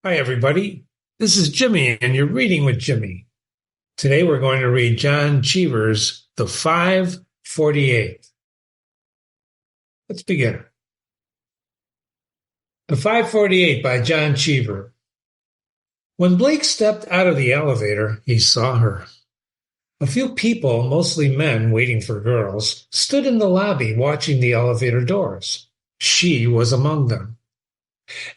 Hi, everybody. This is Jimmy, and you're reading with Jimmy. Today we're going to read John Cheever's The 548. Let's begin. The 548 by John Cheever. When Blake stepped out of the elevator, he saw her. A few people, mostly men waiting for girls, stood in the lobby watching the elevator doors. She was among them.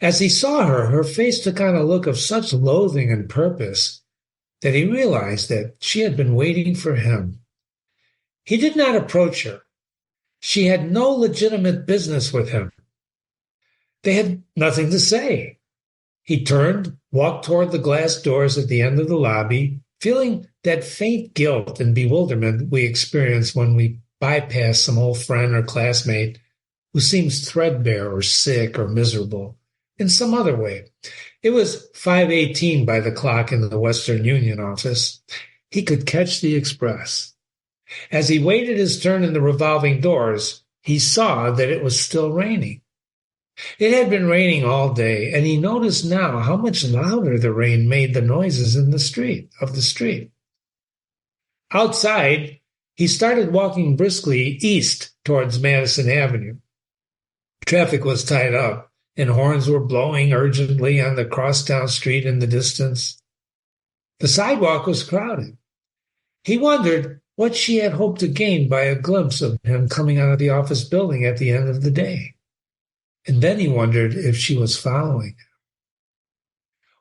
As he saw her, her face took on a look of such loathing and purpose that he realized that she had been waiting for him. He did not approach her. She had no legitimate business with him. They had nothing to say. He turned, walked toward the glass doors at the end of the lobby, feeling that faint guilt and bewilderment we experience when we bypass some old friend or classmate who seems threadbare or sick or miserable in some other way. It was 5:18 by the clock in the Western Union office. He could catch the express. As he waited his turn in the revolving doors, he saw that it was still raining. It had been raining all day, and he noticed now how much louder the rain made the noises in the street. Outside, he started walking briskly east towards Madison Avenue. Traffic was tied up, and horns were blowing urgently on the crosstown street in the distance. The sidewalk was crowded. He wondered what she had hoped to gain by a glimpse of him coming out of the office building at the end of the day. And then he wondered if she was following him.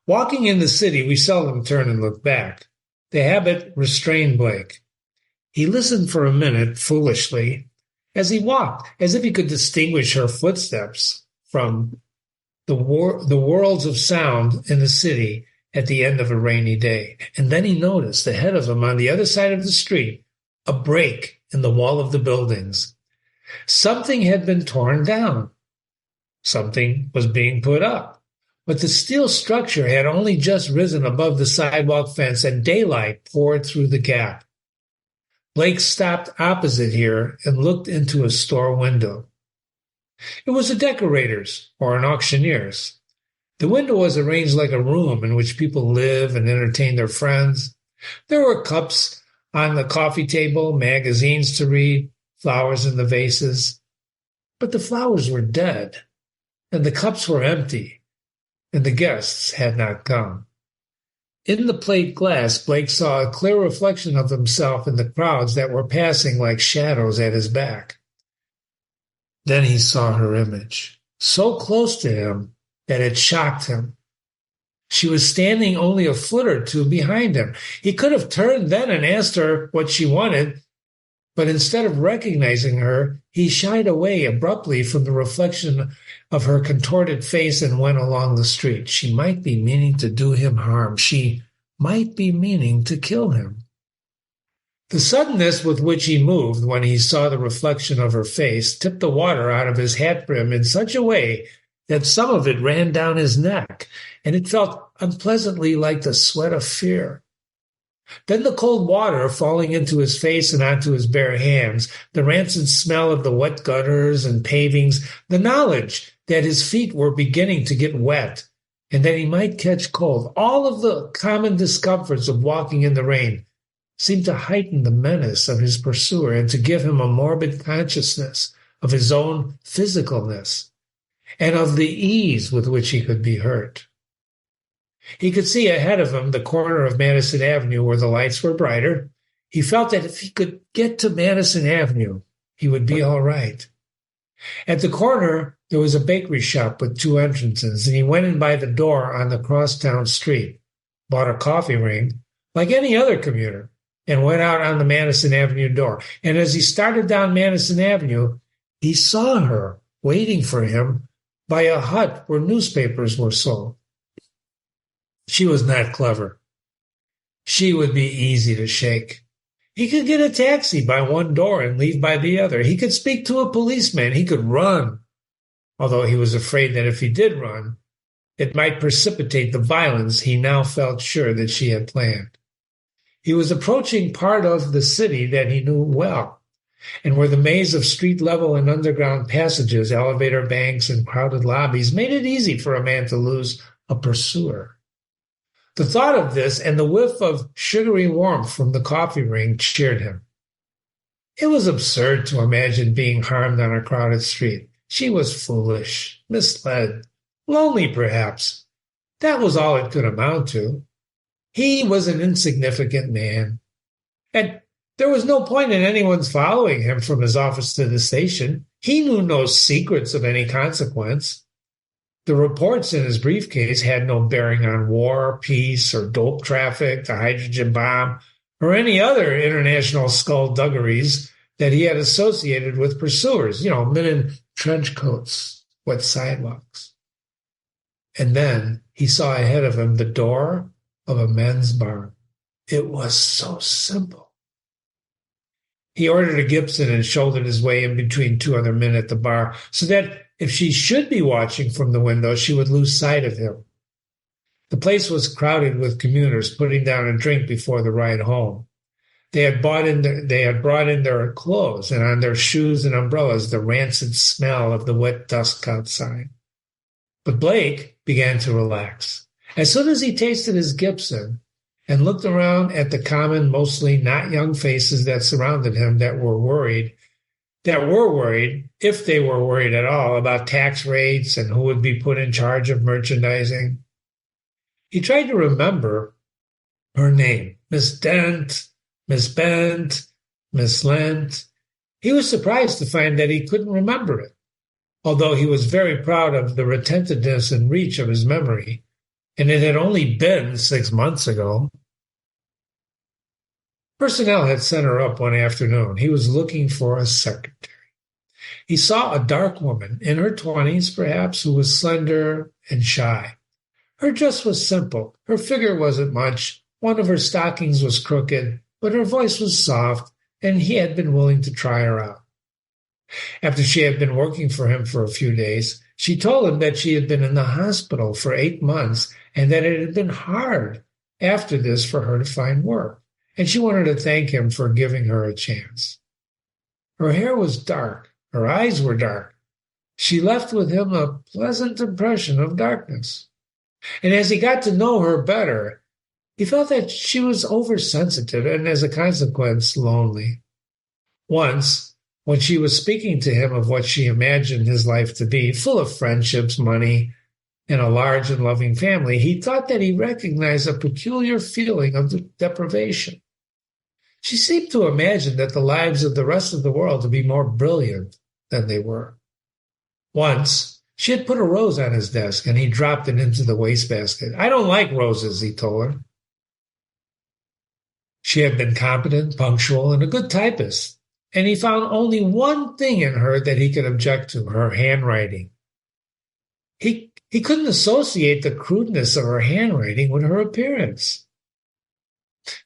Walking in the city, we seldom turn and look back. The habit restrained Blake. He listened for a minute, foolishly, as he walked, as if he could distinguish her footsteps from the worlds of sound in the city at the end of a rainy day. And then he noticed ahead of him on the other side of the street a break in the wall of the buildings. Something had been torn down. Something was being put up. But the steel structure had only just risen above the sidewalk fence, and daylight poured through the gap. Blake stopped opposite here and looked into a store window. It was a decorator's or an auctioneer's. The window was arranged like a room in which people live and entertain their friends. There were cups on the coffee table, magazines to read, flowers in the vases. But the flowers were dead, and the cups were empty, and the guests had not come. In the plate glass, Blake saw a clear reflection of himself in the crowds that were passing like shadows at his back. Then he saw her image, so close to him that it shocked him. She was standing only a foot or two behind him. He could have turned then and asked her what she wanted, but instead of recognizing her, he shied away abruptly from the reflection of her contorted face and went along the street. She might be meaning to do him harm. She might be meaning to kill him. The suddenness with which he moved when he saw the reflection of her face tipped the water out of his hat brim in such a way that some of it ran down his neck, and it felt unpleasantly like the sweat of fear. Then the cold water falling into his face and onto his bare hands, the rancid smell of the wet gutters and pavings, the knowledge that his feet were beginning to get wet and that he might catch cold, all of the common discomforts of walking in the rain seemed to heighten the menace of his pursuer and to give him a morbid consciousness of his own physicalness and of the ease with which he could be hurt. He could see ahead of him the corner of Madison Avenue where the lights were brighter. He felt that if he could get to Madison Avenue, he would be all right. At the corner, there was a bakery shop with two entrances, and he went in by the door on the crosstown street, bought a coffee ring, like any other commuter, and went out on the Madison Avenue door. And as he started down Madison Avenue, he saw her waiting for him by a hut where newspapers were sold. She was not clever. She would be easy to shake. He could get a taxi by one door and leave by the other. He could speak to a policeman. He could run, although he was afraid that if he did run, it might precipitate the violence he now felt sure that she had planned. He was approaching part of the city that he knew well, and where the maze of street-level and underground passages, elevator banks, and crowded lobbies made it easy for a man to lose a pursuer. The thought of this and the whiff of sugary warmth from the coffee ring cheered him. It was absurd to imagine being harmed on a crowded street. She was foolish, misled, lonely perhaps. That was all it could amount to. He was an insignificant man. And there was no point in anyone's following him from his office to the station. He knew no secrets of any consequence. The reports in his briefcase had no bearing on war, peace, or dope traffic, the hydrogen bomb, or any other international skullduggeries that he had associated with pursuers, men in trench coats, wet sidewalks. And then he saw ahead of him the door of a men's bar. It was so simple. He ordered a Gibson and shouldered his way in between two other men at the bar so that if she should be watching from the window, she would lose sight of him. The place was crowded with commuters putting down a drink before the ride home. They had brought in their clothes, and on their shoes and umbrellas the rancid smell of the wet dusk outside. But Blake began to relax. As soon as he tasted his Gibson and looked around at the common, mostly not young faces that surrounded him that were worried, if they were worried at all, about tax rates and who would be put in charge of merchandising. He tried to remember her name, Miss Dent, Miss Bent, Miss Lent. He was surprised to find that he couldn't remember it, although he was very proud of the retentiveness and reach of his memory, and it had only been 6 months ago. Personnel had sent her up one afternoon. He was looking for a secretary. He saw a dark woman, in her 20s perhaps, who was slender and shy. Her dress was simple. Her figure wasn't much. One of her stockings was crooked, but her voice was soft, and he had been willing to try her out. After she had been working for him for a few days, she told him that she had been in the hospital for 8 months and that it had been hard after this for her to find work, and she wanted to thank him for giving her a chance. Her hair was dark. Her eyes were dark. She left with him a pleasant impression of darkness. And as he got to know her better, he felt that she was oversensitive and, as a consequence, lonely. Once, when she was speaking to him of what she imagined his life to be, full of friendships, money, and a large and loving family, he thought that he recognized a peculiar feeling of deprivation. She seemed to imagine that the lives of the rest of the world to be more brilliant than they were. Once, she had put a rose on his desk, and he dropped it into the wastebasket. "I don't like roses," he told her. She had been competent, punctual, and a good typist, and he found only one thing in her that he could object to: her handwriting. He couldn't associate the crudeness of her handwriting with her appearance.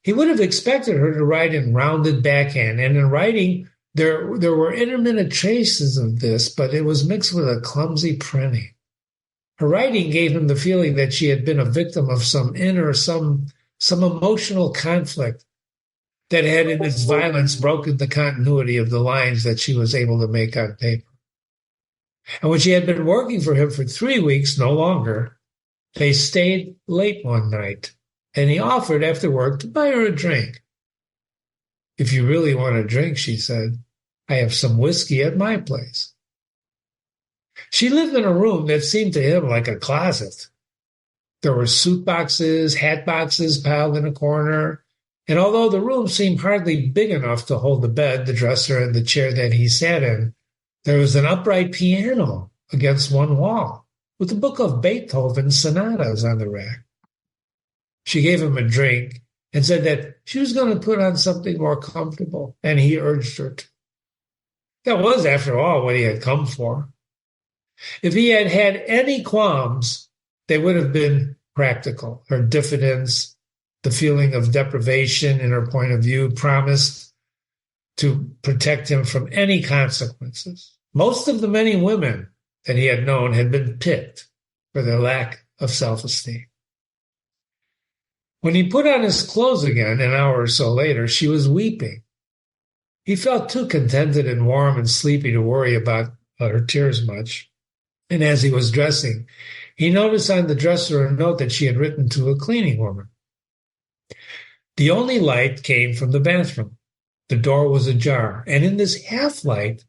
He would have expected her to write in rounded backhand, and in writing there were intermittent traces of this, but it was mixed with a clumsy printing. Her writing gave him the feeling that she had been a victim of some emotional conflict that had in its violence broken the continuity of the lines that she was able to make on paper. And when she had been working for him for 3 weeks, no longer, they stayed late one night, and he offered after work to buy her a drink. "If you really want a drink," she said, "I have some whiskey at my place." She lived in a room that seemed to him like a closet. There were suit boxes, hat boxes piled in a corner, and although the room seemed hardly big enough to hold the bed, the dresser, and the chair that he sat in, there was an upright piano against one wall, with a book of Beethoven's sonatas on the rack. She gave him a drink and said that she was going to put on something more comfortable, and he urged her to. That was, after all, what he had come for. If he had had any qualms, they would have been practical. Her diffidence, the feeling of deprivation in her point of view, promised to protect him from any consequences. Most of the many women that he had known had been picked for their lack of self-esteem. When he put on his clothes again, an hour or so later, she was weeping. He felt too contented and warm and sleepy to worry about her tears much. And as he was dressing, He noticed on the dresser a note that she had written to a cleaning woman. The only light came from the bathroom. The door was ajar, and in this half-light,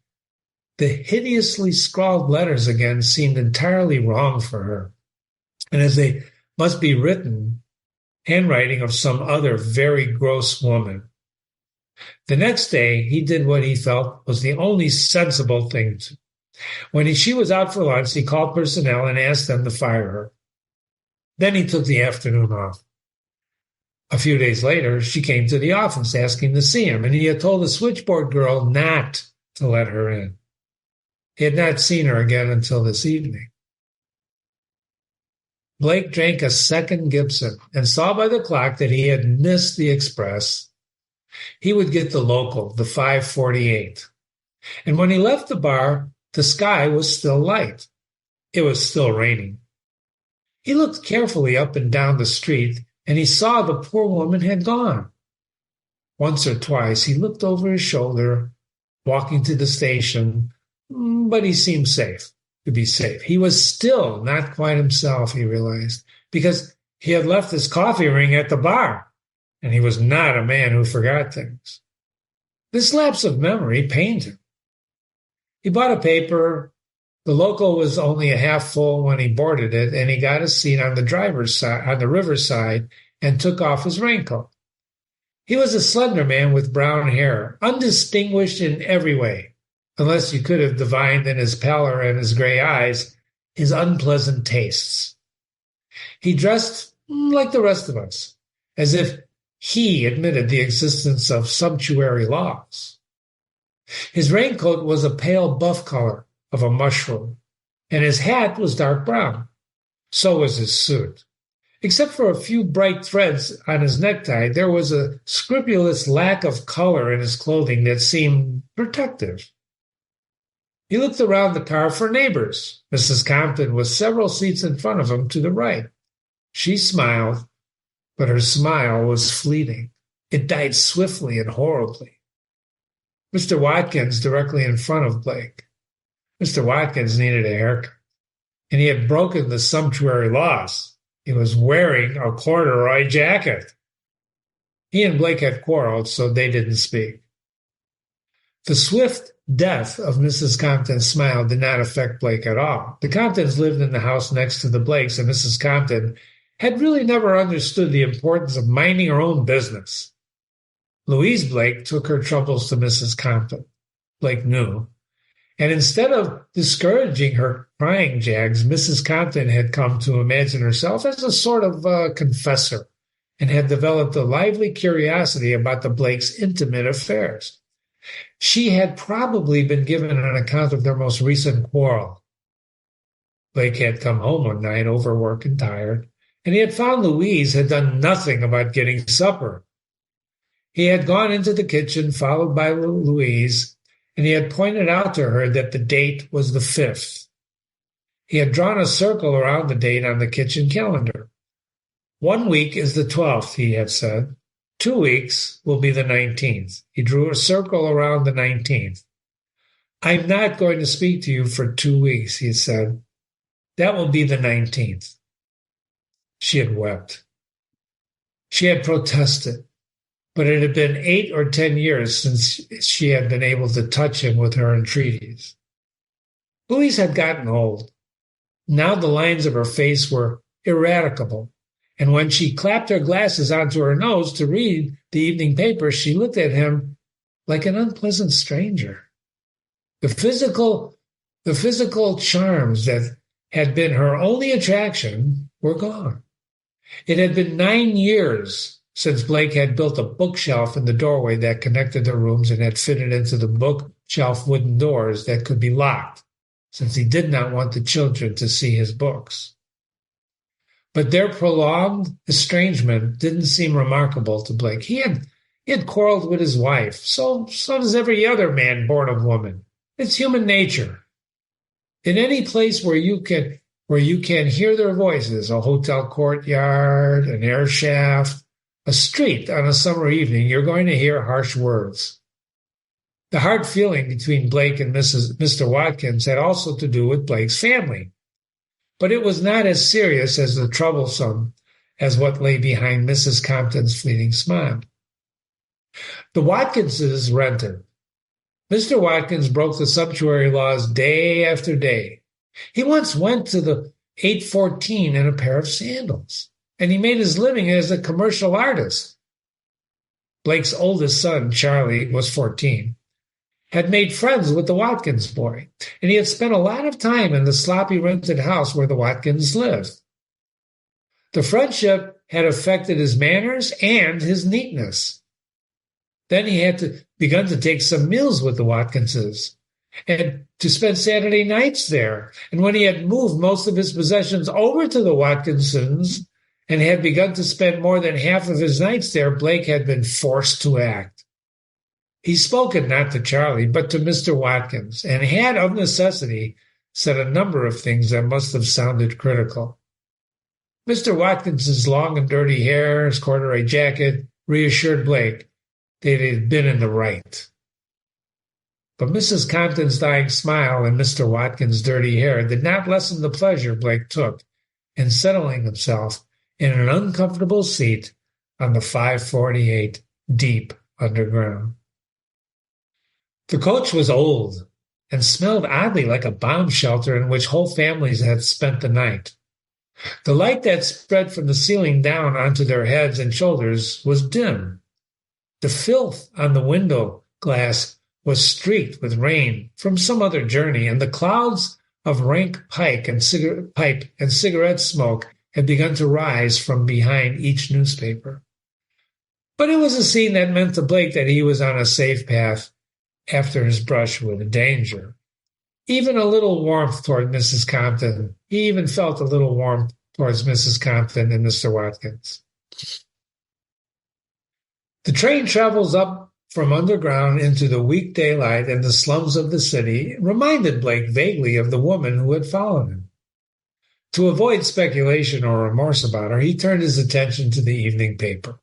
the hideously scrawled letters again seemed entirely wrong for her, and as they must be written, handwriting of some other very gross woman. The next day, he did what he felt was the only sensible thing to. When she was out for lunch, he called personnel and asked them to fire her. Then he took the afternoon off. A few days later, she came to the office asking to see him, and he had told the switchboard girl not to let her in. He had not seen her again until this evening. Blake drank a second Gibson and saw by the clock that he had missed the express. He would get the local, the 5:48. And when he left the bar, the sky was still light. It was still raining. He looked carefully up and down the street, and he saw the poor woman had gone. Once or twice he looked over his shoulder, walking to the station, but he seemed safe. To be safe. He was still not quite himself, he realized, because he had left his coffee ring at the bar, and he was not a man who forgot things. This lapse of memory pained him. He bought a paper. The local was only a half full when he boarded it, and he got a seat on the driver's side, on the riverside, and took off his raincoat. He was a slender man with brown hair, undistinguished in every way, unless you could have divined in his pallor and his gray eyes his unpleasant tastes. He dressed like the rest of us, as if he admitted the existence of sumptuary laws. His raincoat was a pale buff color of a mushroom, and his hat was dark brown. So was his suit. Except for a few bright threads on his necktie, there was a scrupulous lack of color in his clothing that seemed protective. He looked around the car for neighbors. Mrs. Compton was several seats in front of him to the right. She smiled, but her smile was fleeting. It died swiftly and horribly. Mr. Watkins directly in front of Blake. Mr. Watkins needed a haircut, and he had broken the sumptuary laws. He was wearing a corduroy jacket. He and Blake had quarreled, so they didn't speak. The swift death of Mrs. Compton's smile did not affect Blake at all. The Comptons lived in the house next to the Blakes, and Mrs. Compton had really never understood the importance of minding her own business. Louise Blake took her troubles to Mrs. Compton, Blake knew, and instead of discouraging her crying jags, Mrs. Compton had come to imagine herself as a sort of confessor and had developed a lively curiosity about the Blakes' intimate affairs. She had probably been given an account of their most recent quarrel. Blake had come home one night overworked and tired, and he had found Louise had done nothing about getting supper. He had gone into the kitchen, followed by Louise, and he had pointed out to her that the date was the 5th. He had drawn a circle around the date on the kitchen calendar. 1 week is the 12th, he had said. 2 weeks will be the 19th. He drew a circle around the 19th. I'm not going to speak to you for 2 weeks, he said. That will be the 19th. She had wept. She had protested, but it had been 8 or 10 years since she had been able to touch him with her entreaties. Louise had gotten old. Now the lines of her face were ineradicable, and when she clapped her glasses onto her nose to read the evening paper, she looked at him like an unpleasant stranger. The physical charms that had been her only attraction were gone. It had been 9 years since Blake had built a bookshelf in the doorway that connected the rooms and had fitted into the bookshelf wooden doors that could be locked, since he did not want the children to see his books. But their prolonged estrangement didn't seem remarkable to Blake. He had quarreled with his wife. So does every other man born of woman. It's human nature. In any place where you can hear their voices, a hotel courtyard, an air shaft, a street on a summer evening, you're going to hear harsh words. The hard feeling between Blake and Mr. Watkins had also to do with Blake's family. But it was not as serious as the troublesome as what lay behind Mrs. Compton's fleeting smile. The Watkinses rented. Mr. Watkins broke the sumptuary laws day after day. He once went to the 814 in a pair of sandals, and he made his living as a commercial artist. Blake's oldest son, Charlie, was 14, had made friends with the Watkins boy, and he had spent a lot of time in the sloppy rented house where the Watkins lived. The friendship had affected his manners and his neatness. Then he had begun to take some meals with the Watkinses and to spend Saturday nights there. And when he had moved most of his possessions over to the Watkinsons and had begun to spend more than half of his nights there, Blake had been forced to act. He spoken not to Charlie, but to Mr. Watkins, and had, of necessity, said a number of things that must have sounded critical. Mr. Watkins's long and dirty hair, his corduroy jacket, reassured Blake that he had been in the right. But Mrs. Compton's dying smile and Mr. Watkins' dirty hair did not lessen the pleasure Blake took in settling himself in an uncomfortable seat on the 548 deep underground. The coach was old and smelled oddly like a bomb shelter in which whole families had spent the night. The light that spread from the ceiling down onto their heads and shoulders was dim. The filth on the window glass was streaked with rain from some other journey, and the clouds of rank pipe and cigarette smoke had begun to rise from behind each newspaper. But it was a scene that meant to Blake that he was on a safe path after his brush with danger. Even a little warmth toward Mrs. Compton. He even felt a little warmth towards Mrs. Compton and Mr. Watkins. The train travels up from underground into the weak daylight and the slums of the city reminded Blake vaguely of the woman who had followed him. To avoid speculation or remorse about her, he turned his attention to the evening paper.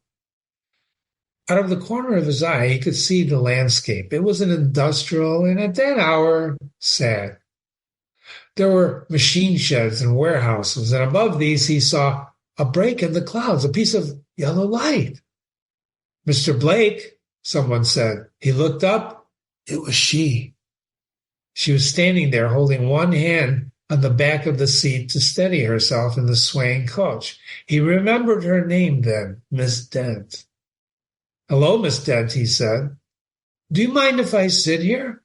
Out of the corner of his eye, he could see the landscape. It was an industrial and, at that hour, sad. There were machine sheds and warehouses, and above these he saw a break in the clouds, a piece of yellow light. "Mr. Blake," someone said. He looked up. It was she. She was standing there holding one hand on the back of the seat to steady herself in the swaying coach. He remembered her name then, Miss Dent. "Hello, Miss Dent," he said. "Do you mind if I sit here?"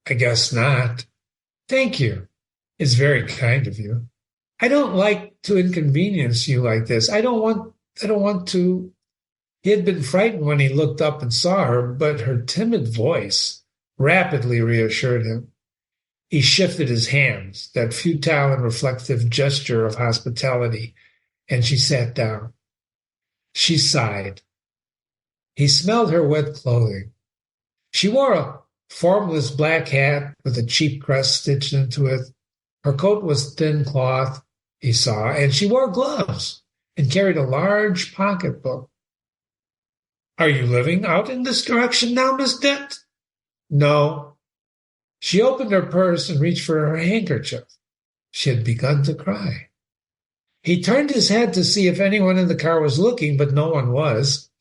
"I guess not." "Thank you. It's very kind of you. I don't like to inconvenience you like this. I don't want to." He had been frightened when he looked up and saw her, but her timid voice rapidly reassured him. He shifted his hands, that futile and reflective gesture of hospitality, and she sat down. She sighed. He smelled her wet clothing. She wore a formless black hat with a cheap crest stitched into it. Her coat was thin cloth, he saw, and she wore gloves and carried a large pocketbook. "Are you living out in this direction now, Miss Dent?" "No." She opened her purse and reached for her handkerchief. She had begun to cry. He turned his head to see if anyone in the car was looking, but no one was.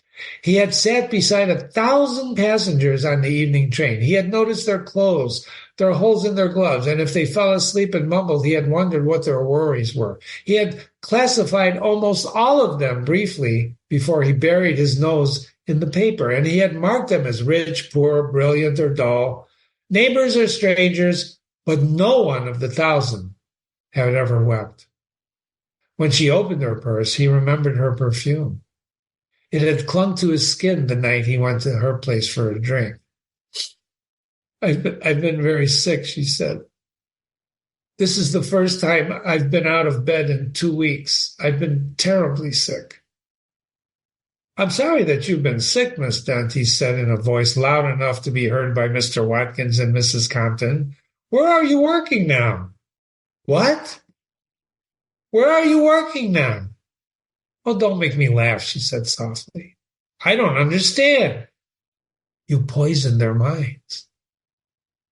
He had sat beside 1,000 passengers on the evening train. He had noticed their clothes, their holes in their gloves, and if they fell asleep and mumbled, he had wondered what their worries were. He had classified almost all of them briefly before he buried his nose in the paper, and he had marked them as rich, poor, brilliant, or dull, neighbors or strangers, but no one of the 1,000 had ever wept. When she opened her purse, he remembered her perfume. It had clung to his skin the night he went to her place for a drink. I've been very sick," she said. "This is the first time I've been out of bed in 2 weeks. I've been terribly sick." "I'm sorry that you've been sick, Miss Dent," he said in a voice loud enough to be heard by Mr. Watkins and Mrs. Compton. "Where are you working now?" "What? Where are you working now?" "Oh, don't make me laugh," she said softly. "I don't understand." "You poisoned their minds."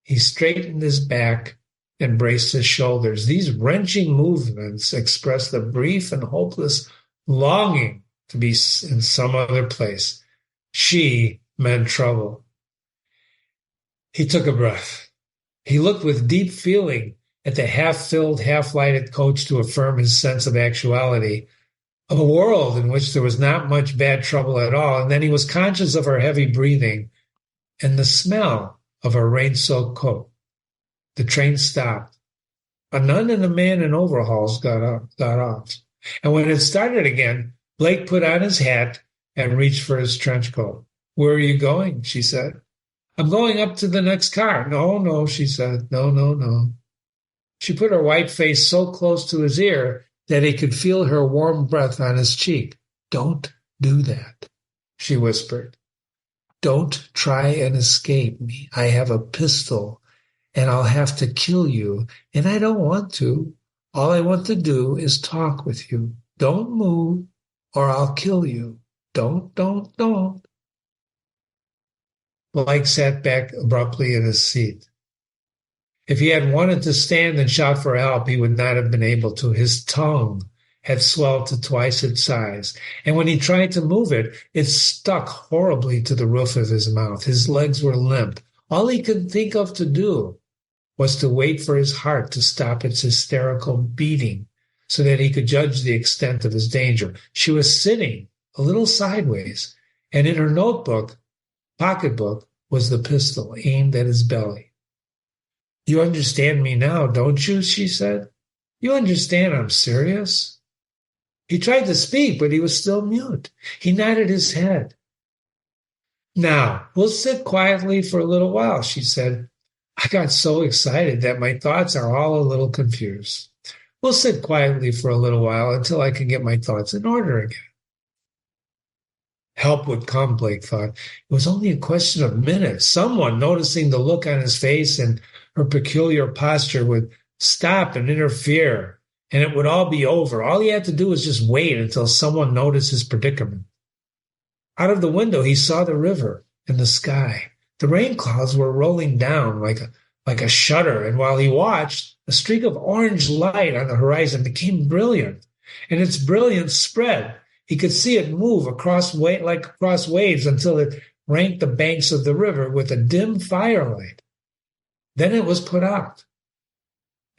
He straightened his back and braced his shoulders. These wrenching movements expressed a brief and hopeless longing to be in some other place. She meant trouble. He took a breath. He looked with deep feeling at the half-filled, half-lighted coach to affirm his sense of actuality, of a world in which there was not much bad trouble at all. And then he was conscious of her heavy breathing and the smell of her rain-soaked coat. The train stopped. A nun and a man in overalls got off. And when it started again, Blake put on his hat and reached for his trench coat. "Where are you going?" she said. "I'm going up to the next car." No, she said. No. She put her white face so close to his ear that he could feel her warm breath on his cheek. "Don't do that," she whispered. "Don't try and escape me. I have a pistol, and I'll have to kill you, and I don't want to. All I want to do is talk with you. Don't move, or I'll kill you. Don't. Blake sat back abruptly in his seat. If he had wanted to stand and shout for help, he would not have been able to. His tongue had swelled to twice its size, and when he tried to move it, it stuck horribly to the roof of his mouth. His legs were limp. All he could think of to do was to wait for his heart to stop its hysterical beating so that he could judge the extent of his danger. She was sitting a little sideways, and in her pocketbook, was the pistol aimed at his belly. "You understand me now, don't you?" she said. "You understand I'm serious?" He tried to speak, but he was still mute. He nodded his head. "Now, we'll sit quietly for a little while," she said. "I got so excited that my thoughts are all a little confused. We'll sit quietly for a little while until I can get my thoughts in order again." Help would come, Blake thought. It was only a question of minutes. Someone, noticing the look on his face and her peculiar posture, would stop and interfere, and it would all be over. All he had to do was just wait until someone noticed his predicament. Out of the window, he saw the river and the sky. The rain clouds were rolling down like a shutter, and while he watched, a streak of orange light on the horizon became brilliant, and its brilliance spread. He could see it move across waves until it ranked the banks of the river with a dim firelight. Then it was put out.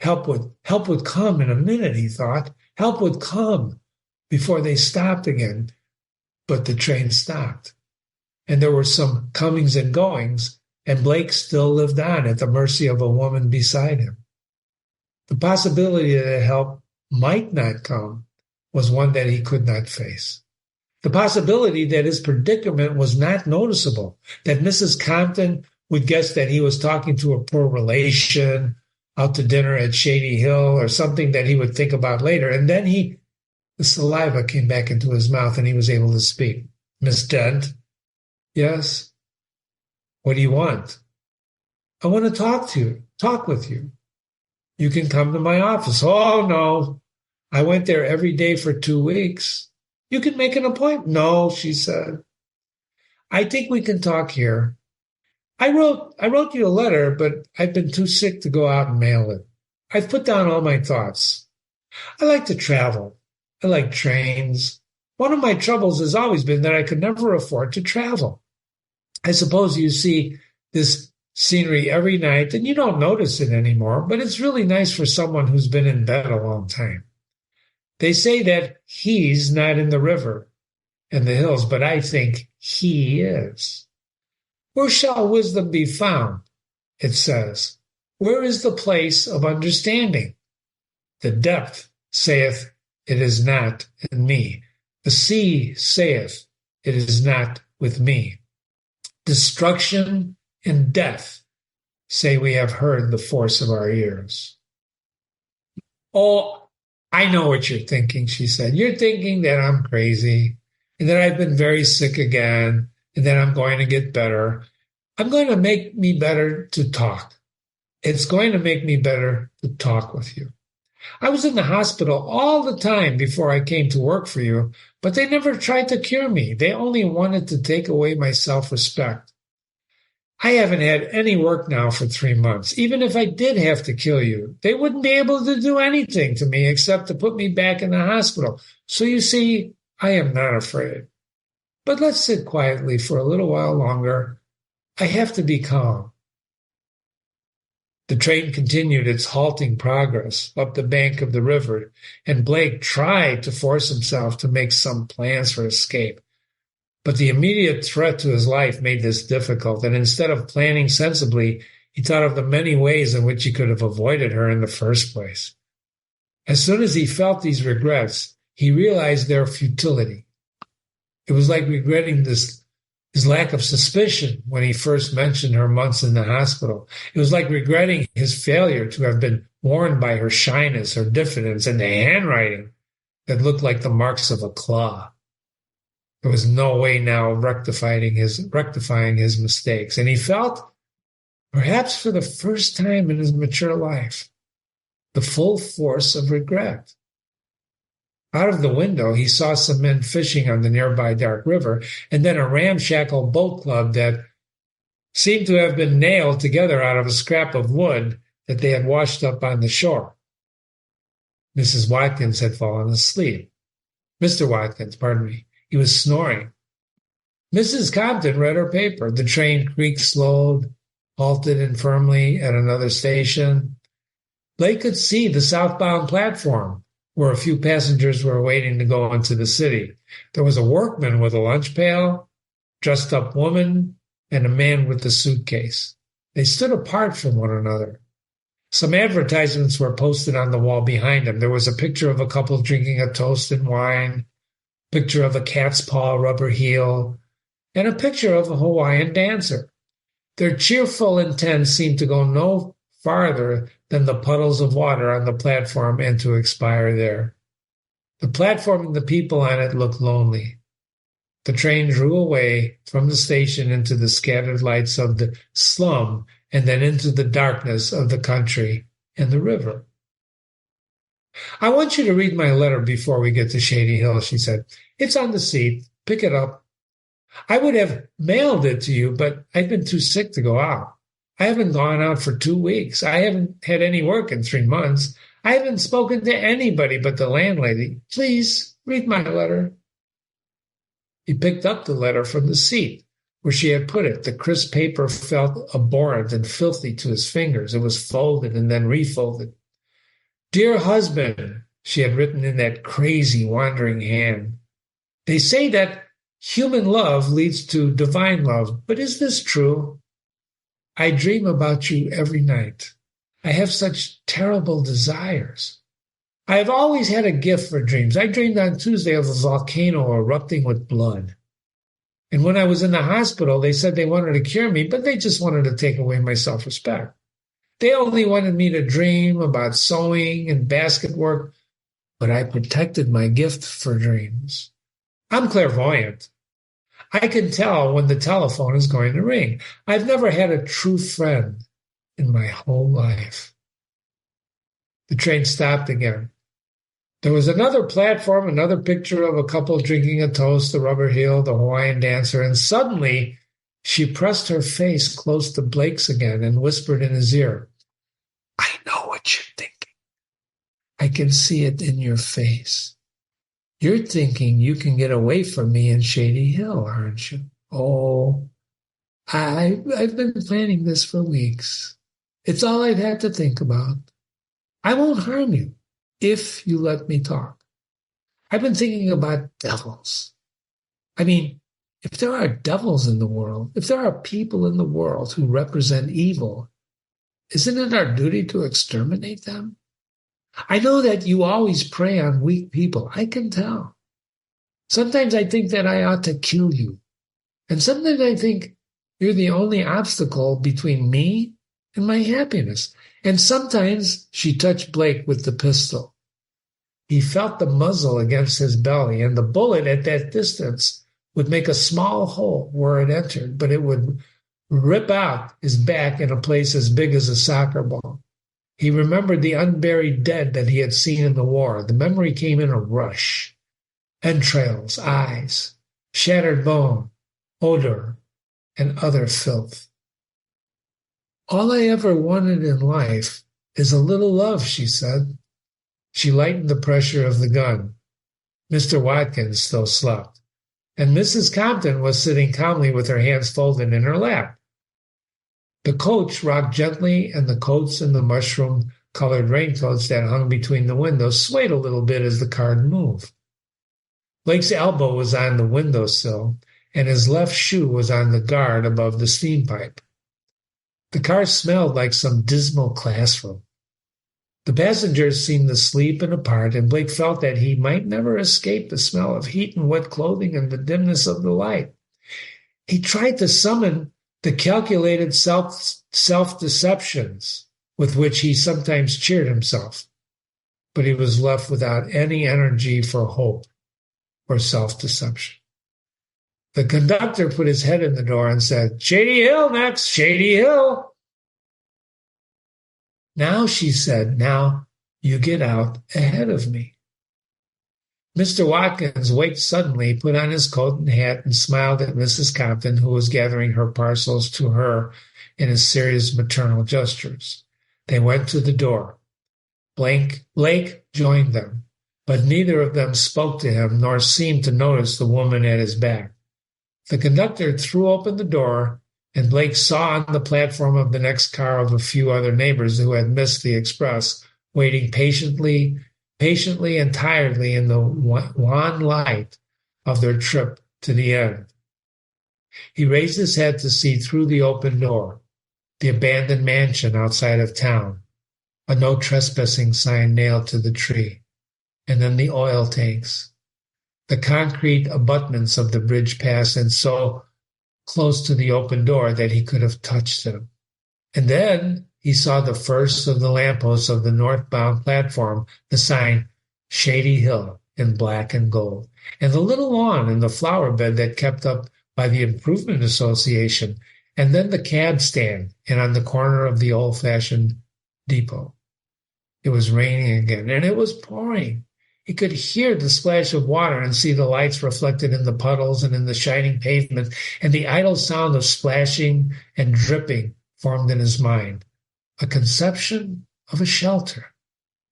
Help would come in a minute, he thought. Help would come before they stopped again. But the train stopped, and there were some comings and goings, and Blake still lived on at the mercy of a woman beside him. The possibility that help might not come was one that he could not face. The possibility that his predicament was not noticeable, that Mrs. Compton would guess that he was talking to a poor relation out to dinner at Shady Hill or something that he would think about later. And then the saliva came back into his mouth and he was able to speak. "Miss Dent?" "Yes." "What do you want?" "I want to talk with you." "You can come to my office." "Oh, no. I went there every day for 2 weeks." "You can make an appointment." "No," she said. "I think we can talk here. I wrote you a letter, but I've been too sick to go out and mail it. I've put down all my thoughts. I like to travel. I like trains. One of my troubles has always been that I could never afford to travel. I suppose you see this scenery every night and you don't notice it anymore, but it's really nice for someone who's been in bed a long time. They say that he's not in the river and the hills, but I think he is. Where shall wisdom be found? It says. Where is the place of understanding? The depth saith, it is not in me. The sea saith, it is not with me. Destruction and death say we have heard the force of our ears. Oh, I know what you're thinking, she said. You're thinking that I'm crazy and that I've been very sick again and that I'm going to get better. I'm going to make me better to talk. It's going to make me better to talk with you. I was in the hospital all the time before I came to work for you, but they never tried to cure me. They only wanted to take away my self-respect. I haven't had any work now for 3 months. Even if I did have to kill you, they wouldn't be able to do anything to me except to put me back in the hospital. So you see, I am not afraid. But let's sit quietly for a little while longer. I have to be calm. The train continued its halting progress up the bank of the river, and Blake tried to force himself to make some plans for escape. But the immediate threat to his life made this difficult, and instead of planning sensibly, he thought of the many ways in which he could have avoided her in the first place. As soon as he felt these regrets, he realized their futility. It was like regretting his lack of suspicion when he first mentioned her months in the hospital. It was like regretting his failure to have been warned by her shyness, her diffidence, and the handwriting that looked like the marks of a claw. There was no way now of rectifying his mistakes, and he felt, perhaps for the first time in his mature life, the full force of regret. Out of the window, he saw some men fishing on the nearby dark river, and then a ramshackle boat club that seemed to have been nailed together out of a scrap of wood that they had washed up on the shore. Mrs. Watkins had fallen asleep. Mr. Watkins, pardon me. He was snoring. Mrs. Compton read her paper. The train creaked, slowed, halted infirmly at another station. Blake could see the southbound platform, where a few passengers were waiting to go into the city. There was a workman with a lunch pail, dressed-up woman, and a man with a suitcase. They stood apart from one another. Some advertisements were posted on the wall behind them. There was a picture of a couple drinking a toast and wine, picture of a cat's paw rubber heel, and a picture of a Hawaiian dancer. Their cheerful intent seemed to go no farther than the puddles of water on the platform and to expire there. The platform and the people on it looked lonely. The train drew away from the station into the scattered lights of the slum and then into the darkness of the country and the river. I want you to read my letter before we get to Shady Hill, she said. It's on the seat. Pick it up. I would have mailed it to you, but I've been too sick to go out. I haven't gone out for 2 weeks. I haven't had any work in 3 months. I haven't spoken to anybody but the landlady. Please read my letter. He picked up the letter from the seat where she had put it. The crisp paper felt abhorrent and filthy to his fingers. It was folded and then refolded. Dear husband, she had written in that crazy, wandering hand. They say that human love leads to divine love, but is this true? I dream about you every night. I have such terrible desires. I have always had a gift for dreams. I dreamed on Tuesday of a volcano erupting with blood. And when I was in the hospital, they said they wanted to cure me, but they just wanted to take away my self-respect. They only wanted me to dream about sewing and basket work, but I protected my gift for dreams. I'm clairvoyant. I can tell when the telephone is going to ring. I've never had a true friend in my whole life. The train stopped again. There was another platform, another picture of a couple drinking a toast, the rubber heel, the Hawaiian dancer, and suddenly she pressed her face close to Blake's again and whispered in his ear, I know what you're thinking. I can see it in your face. You're thinking you can get away from me in Shady Hill, aren't you? Oh, I've been planning this for weeks. It's all I've had to think about. I won't harm you if you let me talk. I've been thinking about devils. I mean, if there are devils in the world, if there are people in the world who represent evil, isn't it our duty to exterminate them? I know that you always prey on weak people. I can tell. Sometimes I think that I ought to kill you. And sometimes I think you're the only obstacle between me and my happiness. And sometimes she touched Blake with the pistol. He felt the muzzle against his belly, and the bullet at that distance would make a small hole where it entered, but it would rip out his back in a place as big as a soccer ball. He remembered the unburied dead that he had seen in the war. The memory came in a rush. Entrails, eyes, shattered bone, odor, and other filth. All I ever wanted in life is a little love, she said. She lightened the pressure of the gun. Mr. Watkins still slept, and Mrs. Compton was sitting calmly with her hands folded in her lap. The coach rocked gently, and the coats and the mushroom-colored raincoats that hung between the windows swayed a little bit as the car moved. Blake's elbow was on the windowsill, and his left shoe was on the guard above the steam pipe. The car smelled like some dismal classroom. The passengers seemed asleep and apart, and Blake felt that he might never escape the smell of heat and wet clothing and the dimness of the light. He tried to summon the calculated self-deceptions with which he sometimes cheered himself, but he was left without any energy for hope or self-deception. The conductor put his head in the door and said, "Shady Hill next, Shady Hill." "Now," she said, "now you get out ahead of me." Mr. Watkins waked suddenly, put on his coat and hat, and smiled at Mrs. Compton, who was gathering her parcels to her in a series of maternal gestures. They went to the door. Blake joined them, but neither of them spoke to him nor seemed to notice the woman at his back. The conductor threw open the door, and Blake saw on the platform of the next car of a few other neighbors who had missed the express, waiting patiently and tiredly in the wan light of their trip to the end. He raised his head to see through the open door the abandoned mansion outside of town, a no trespassing sign nailed to the tree, and then the oil tanks, the concrete abutments of the bridge pass, and so close to the open door that he could have touched them. And then he saw the first of the lampposts of the northbound platform, the sign Shady Hill in black and gold, and the little lawn and the flower bed that kept up by the Improvement Association, and then the cab stand, and on the corner of the old-fashioned depot. It was raining again, and it was pouring. He could hear the splash of water and see the lights reflected in the puddles and in the shining pavement, and the idle sound of splashing and dripping formed in his mind a conception of a shelter,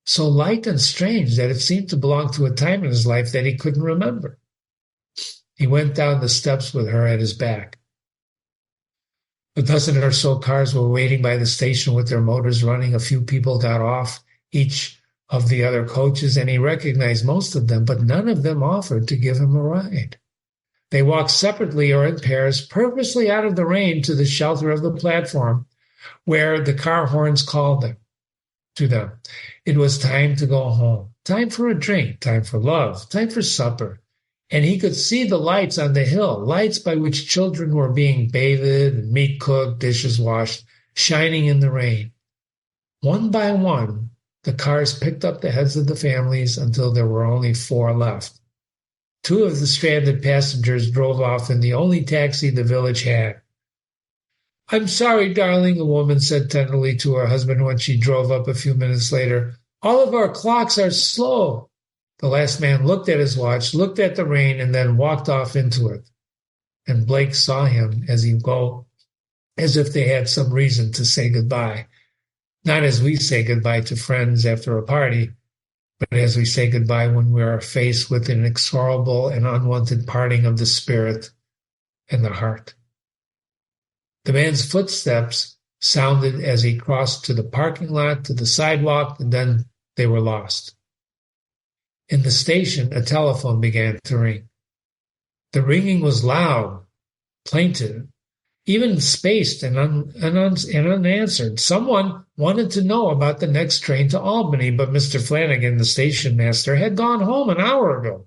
so light and strange that it seemed to belong to a time in his life that he couldn't remember. He went down the steps with her at his back. A dozen or so cars were waiting by the station with their motors running. A few people got off each of the other coaches, and he recognized most of them, but none of them offered to give him a ride. They walked separately or in pairs, purposely out of the rain, to the shelter of the platform, where the car horns called to them. It was time to go home, time for a drink, time for love, time for supper. And he could see the lights on the hill, lights by which children were being bathed and meat cooked, dishes washed, shining in the rain. One by one, the cars picked up the heads of the families until there were only 4 left. 2 of the stranded passengers drove off in the only taxi the village had. "I'm sorry, darling," a woman said tenderly to her husband when she drove up a few minutes later. "All of our clocks are slow." The last man looked at his watch, looked at the rain, and then walked off into it. And Blake saw him as he go, as if they had some reason to say goodbye. Not as we say goodbye to friends after a party, but as we say goodbye when we are faced with an inexorable and unwanted parting of the spirit and the heart. The man's footsteps sounded as he crossed to the parking lot, to the sidewalk, and then they were lost. In the station, a telephone began to ring. The ringing was loud, plaintive, even spaced and unanswered. Someone wanted to know about the next train to Albany, but Mr. Flanagan, the station master, had gone home an hour ago.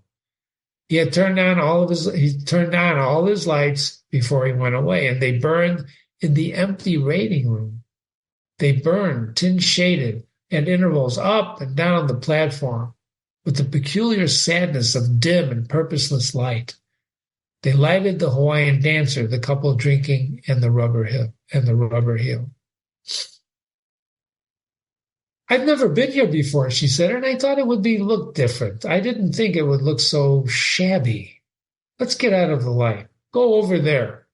He had turned on all his lights before he went away, and they burned in the empty waiting room. They burned, tin-shaded, at intervals up and down the platform, with the peculiar sadness of dim and purposeless light. They lighted the Hawaiian dancer, the couple drinking, and the rubber hill. "I've never been here before," she said, "and I thought it would look different. I didn't think it would look so shabby. Let's get out of the light. Go over there."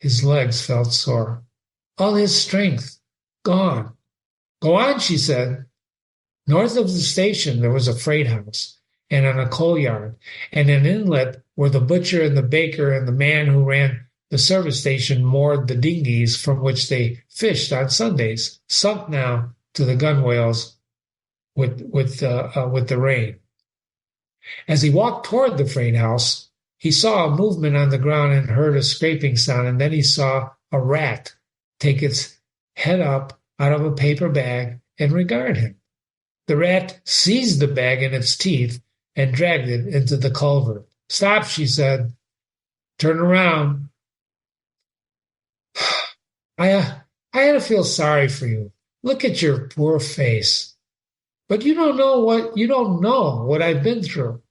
His legs felt sore. All his strength gone. Go on, she said. North of the station there was a freight house and a coal yard, and an inlet where the butcher and the baker and the man who ran the service station moored the dinghies from which they fished on Sundays, sunk now to the gunwales with the rain. As he walked toward the freight house, he saw a movement on the ground and heard a scraping sound, and then he saw a rat take its head up out of a paper bag and regard him. The rat seized the bag in its teeth and dragged it into the culvert. Stop, she said. Turn around. I had to feel sorry for you. Look at your poor face. But you don't know what I've been through.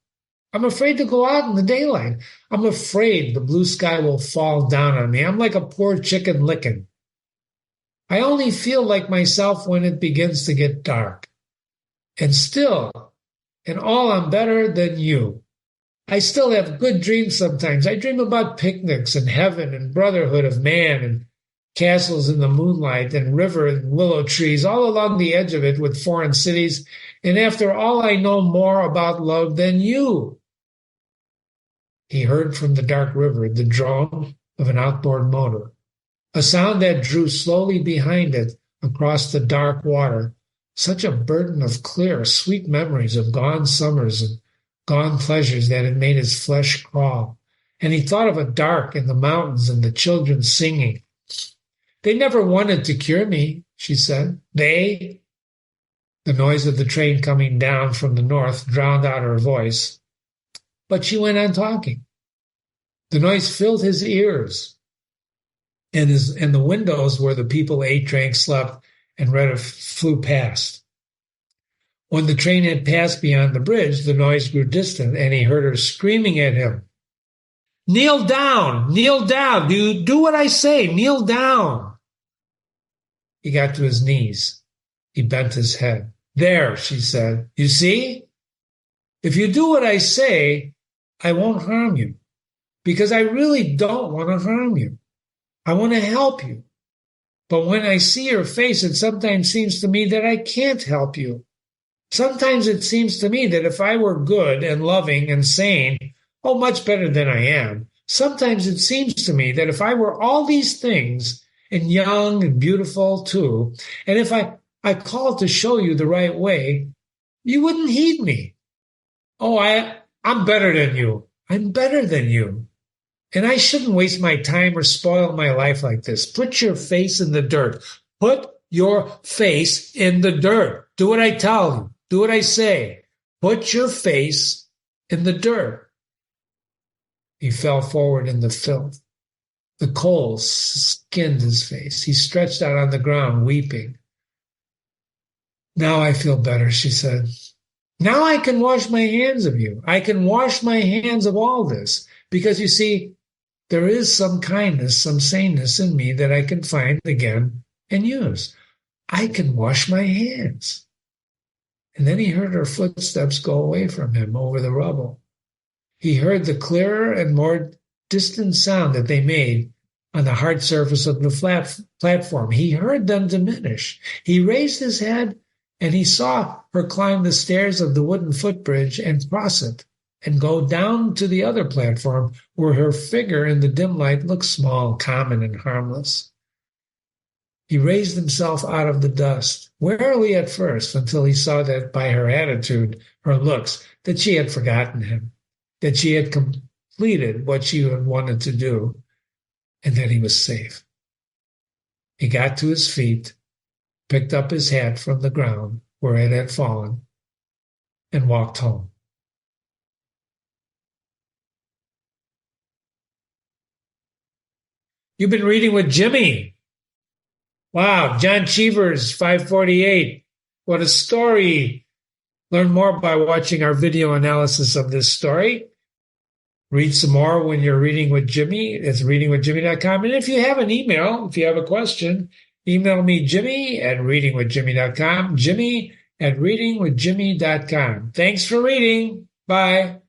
I'm afraid to go out in the daylight. I'm afraid the blue sky will fall down on me. I'm like a poor chicken licking. I only feel like myself when it begins to get dark. And still, in all, I'm better than you. I still have good dreams sometimes. I dream about picnics and heaven and brotherhood of man and castles in the moonlight and river and willow trees all along the edge of it with foreign cities. And after all, I know more about love than you. He heard from the dark river the drone of an outboard motor, a sound that drew slowly behind it across the dark water, such a burden of clear, sweet memories of gone summers and gone pleasures that it made his flesh crawl. And he thought of a dark in the mountains and the children singing. They never wanted to cure me, she said. The noise of the train coming down from the north drowned out her voice. But she went on talking. The noise filled his ears, and the windows where the people ate, drank, slept, and read flew past. When the train had passed beyond the bridge, the noise grew distant, and he heard her screaming at him. Kneel down! Kneel down! Do what I say! Kneel down! He got to his knees. He bent his head. There, she said. You see? If you do what I say, I won't harm you. Because I really don't want to harm you. I want to help you. But when I see your face, it sometimes seems to me that I can't help you. Sometimes it seems to me that if I were good and loving and sane, much better than I am, sometimes it seems to me that if I were all these things and young and beautiful too, and if I called to show you the right way, you wouldn't heed me. I'm better than you. I'm better than you. And I shouldn't waste my time or spoil my life like this. Put your face in the dirt. Put your face in the dirt. Do what I tell you. Do what I say. Put your face in the dirt. He fell forward in the filth. The coals skinned his face. He stretched out on the ground, weeping. Now I feel better, she said. Now I can wash my hands of you. I can wash my hands of all this. Because you see, there is some kindness, some saneness in me that I can find again and use. I can wash my hands. And then he heard her footsteps go away from him over the rubble. He heard the clearer and more distant sound that they made on the hard surface of the platform. He heard them diminish. He raised his head and he saw her climb the stairs of the wooden footbridge and cross it and go down to the other platform where her figure in the dim light looked small, common, and harmless. He raised himself out of the dust, warily at first, until he saw that by her attitude, her looks, that she had forgotten him, that she had completed what she had wanted to do, and that he was safe. He got to his feet, picked up his hat from the ground where it had fallen, and walked home. You've been reading with Jimmy. Wow, John Cheever's 548. What a story. Learn more by watching our video analysis of this story. Read some more when you're reading with Jimmy. It's readingwithjimmy.com. And if you have an email, if you have a question, email me, Jimmy@readingwithjimmy.com, Jimmy@readingwithjimmy.com. Thanks for reading. Bye.